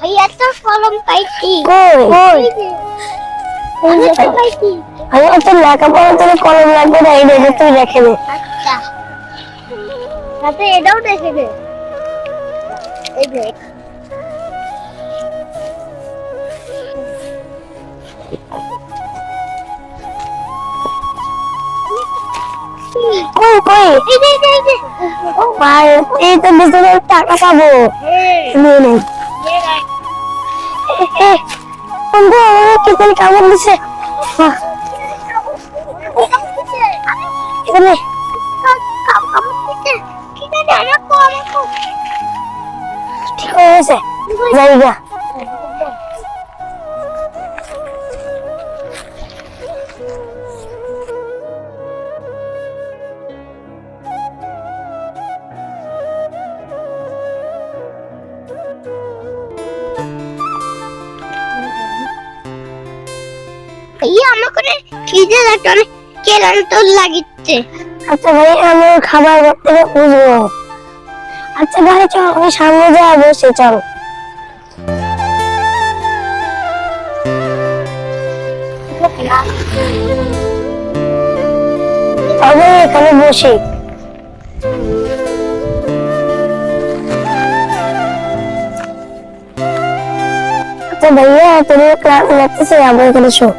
ভাই একটা কলম পাইছি। কই আমি তো পাইছি। আমি তো লেখাপড়া তোর কলম লাগবে না, এই দেখে তুই রেখে দে। আচ্ছা তাতে এটাও দেখে দে। এই যে কই কই এই যে ও ভাই, এই তো বিজনেস টাকা পাবো। নে নে বন্ধু, আমার কি করে কামড় দিছে। এখানে ঠিক হয়ে গেছে জায়গা। ইয়ে আমাকে খিদে লাগছে, অনেক ক্লান্ত লাগিচ্ছে। আচ্ছা ভাই, আমি খাবার ঘর থেকে খুঁজবো। আচ্ছা ভাই চল, ওই সামনে যাওয়া বসে চল। তবে এখানে বসি। আচ্ছা ভাইয়া, তুমি ক্লাস লাগতেছে, আমরা এখানে শো।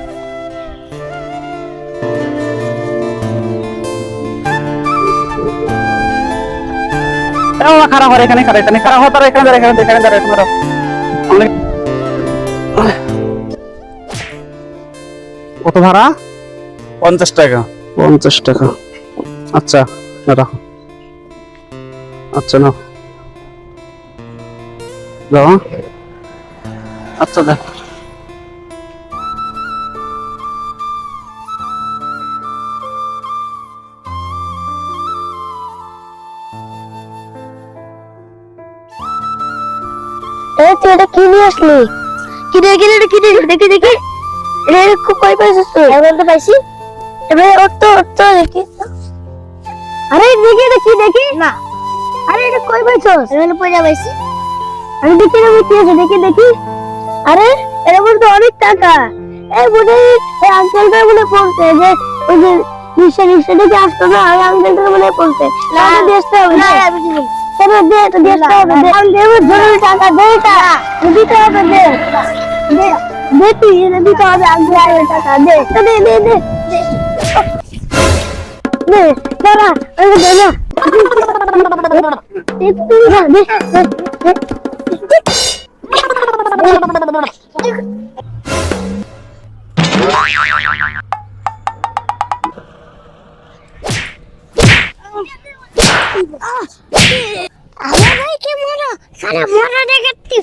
খারাপ হয় এখানে, এখানে খারাপ হয়, তারা এখানে দাঁড়া, এখানে দাঁড়া, এখানে দাঁড়া। কত ভাড়া? 50 টাকা। 50 টাকা। আচ্ছা রাখো। আচ্ছা না যাও। আচ্ছা দেখ, তুই এটা কি নিয়ে আসলি? কি দেখি দেখি দেখি দেখি, এটা কই পাইছিস তুই? এখন তো পাইছি। এবার ওর তো দেখি। আরে দেখি দেখি দেখি না, আরে এটা কই পাইছিস? এখানে পয়সা পাইছি। আমি দেখি না, কি আছে দেখি দেখি। আরে এর মধ্যে তো অনেক টাকা। এই বুঝে এই আঙ্কেলটা মনে পড়ছে, যে ওই যে রিক্সা থেকে আসতো না, ওই আঙ্কেলটা মনে পড়ছে। না দেখতে হবে না না, আমি দিব না। তবে দে তো দেখতে হবে। দে আমি দেব জরুরি টাকা, দে এটা দিতে হবে। দে দে দে, তুই এটা দিতে হবে। আগে টাকা দে দে দে দে দে, দাঁড়া, আমি দে না। তুই না দে আমার ভাই কে মনো সারা মনো দেখাচ্ছি।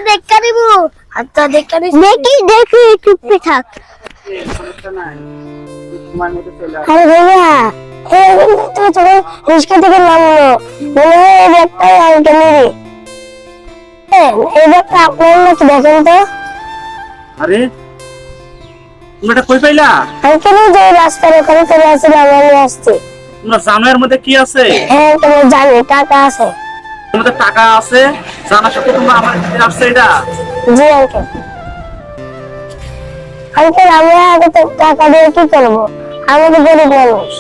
দেখা দিব। আচ্ছা দেখা দিস। দেখি দেখি চুপে থাক। আরে ভাইয়া, তুই যখন রিক্সা থেকে নামলো, মনে হয় এই ব্যাগটাই আঙ্কেলেরই। এই ব্যাগটা আপনার নাকি, দেখেন তো। আরে তুমি এটা কই পাইলা? আঙ্কেলই যে রাস্তার ওখানে চলে আসছিল, আমরা নিয়ে আসছি। তোমরা জানো এর মধ্যে কি আছে? হ্যাঁ তুমি জানি টাকা আছে। এর মধ্যে টাকা আছে জানা সত্ত্বেও তোমরা আমার কাছে আসছে এটা? জি আঙ্কেল। আঙ্কেল আমরা আগে তো টাকা দিয়ে কি করবো? আমরা তো গরিব মানুষ,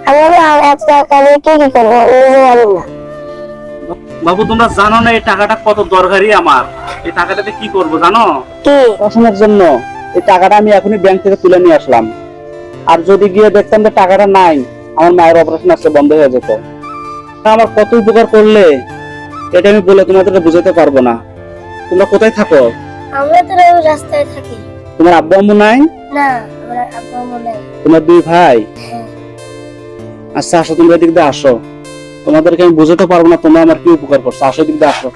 আমরা এত টাকা দিয়ে কি করবো নিজে জানি না। বাবু তোমরা জানো না এই টাকাটা কত দরকারি আমার? এই টাকাটাতে কি করব জানো? কি? পড়াশোনার জন্য। এই টাকাটা আমি এখনই ব্যাংক থেকে তুলে নিয়ে আসলাম। আর যদি গিয়ে দেখতাম যে টাকাটা নাই, আমার মায়ের অপারেশন আসছে, বন্ধ হয়ে যেত। আমার কত উপকার করলে এটা আমি বলে তোমাদের বুঝাতে পারবো না। তোমরা কোথায় থাকো? আমরা তো রাস্তায় থাকি। তোমার আব্বু আম্মু নাই? না, আমরা আব্বু আম্মু নাই। তোমার দুই ভাই? আচ্ছা আসো, তোমরা এদিক দিয়ে আসো। তোমাদেরকে আমি বুঝাতে পারবো না তোমরা আমার কি উপকার করছো। আসো, এদিক দিয়ে আসো।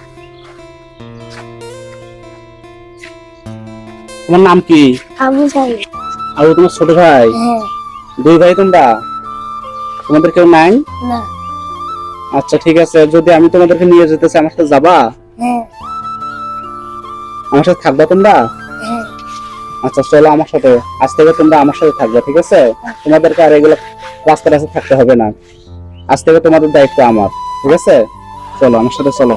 তোমার নাম কি? আবু সাইদ। আর তোমার ছোট ভাই? হ্যাঁ। দুই ভাই তোমরা? তোমাদের কেউ নাই? না। আচ্ছা ঠিক আছে, যদি আমি তোমাদেরকে নিয়ে যেতে চাই, আমার সাথে যাবা? হ্যাঁ। আমার সাথে থাকবা তোমরা? হ্যাঁ। আচ্ছা চলো আমার সাথে, আজ থেকে তোমরা আমার সাথে থাকবে, ঠিক আছে? তোমাদেরকে আর এগুলো রাস্তায় রাস্তায় থাকতে হবে না, আজ থেকে তোমাদের দায়িত্ব আমার, ঠিক আছে? চলো আমার সাথে চলো।